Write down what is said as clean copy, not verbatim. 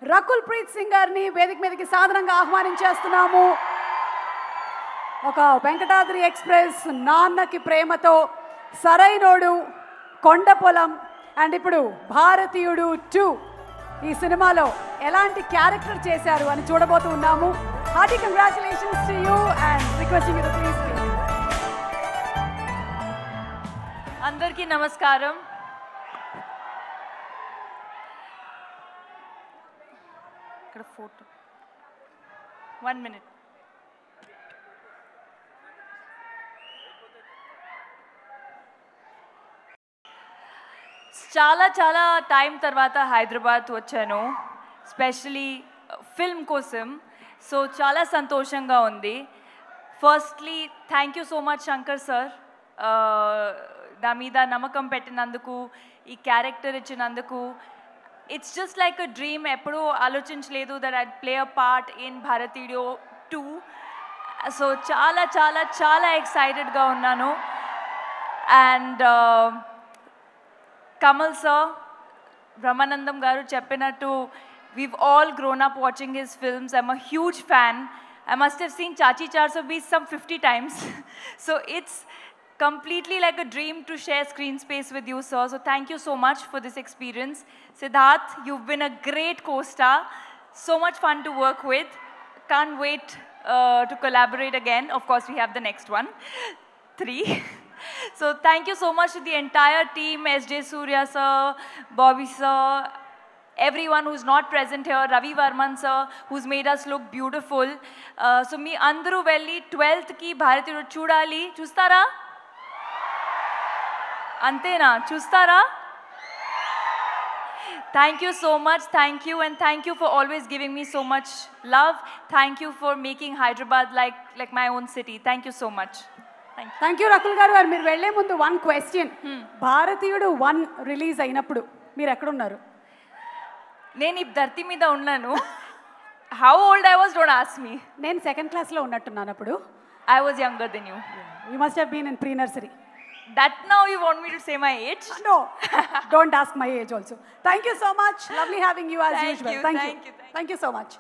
రకుల్ ప్రీత్ సింగ్ గారిని వేదిక మీదకి సాధారణంగా ఆహ్వానించేస్తున్నాము. ఒక వెంకటాద్రి ఎక్స్ప్రెస్, నాన్నకి ప్రేమతో, సరైనోడు, కొండపొలం అండ్ ఇప్పుడు భారతీయుడు 2 ఈ సినిమాలో ఎలాంటి క్యారెక్టర్ చేశారు అని చూడబోతూ ఉన్నాము. Hearty congratulations to you and requesting you to please speak. అందరికీ నమస్కారం. ఇక్కడ ఫోటో 1 minute. చాలా చాలా టైం తర్వాత హైదరాబాద్ వచ్చాను, స్పెషలీ ఫిల్మ్ కోసం. సో చాలా సంతోషంగా ఉంది. Firstly thank you so much Shankar sir, నా మీద నమ్మకం పెట్టినందుకు, ఈ క్యారెక్టర్ ఇచ్చినందుకు. It's just like a dream. ఎప్పుడూ ఆలోచించలేదు that I play a part in భారతీయుడు 2. సో చాలా చాలా చాలా ఎక్సైటెడ్గా ఉన్నాను. And Kamal sir, Brahmanandam garu cheppinattu, we've all grown up watching his films. I'm a huge fan. I must have seen Chachi 420 some 50 times. So it's completely like a dream to share screen space with you, sir. So thank you so much for this experience. Siddharth, you've been a great co-star. So much fun to work with. Can't wait to collaborate again. Of course, we have the next one, 3. So thank you so much to the entire team, S.J. Surya sir, Bobby sir, everyone who's not present here, Ravi Varman sir, who's made us look beautiful. So me andru velli 12th ki Bharatiyudu chudali, chustara? Antena, chustara? Thank you so much, thank you, and thank you for always giving me so much love. Thank you for making Hyderabad like my own city. Thank you so much. Thank you Rakul గారు. మీరు వెళ్లే ముందు 1 question. భారతీయుడు 1 release అయినప్పుడు మీరు ఎక్కడున్నారు? నేను ఈ ధర్తి మీద ఉన్నాను. How old I was, don't ask me. నేను 2nd క్లాస్లో ఉన్నట్టున్నాను అప్పుడు. I was younger than you. You must have been in pre nursery. That now you want me to say my age? No, don't ask my age also. Thank you so much. Lovely having you as usual. Thank you so much.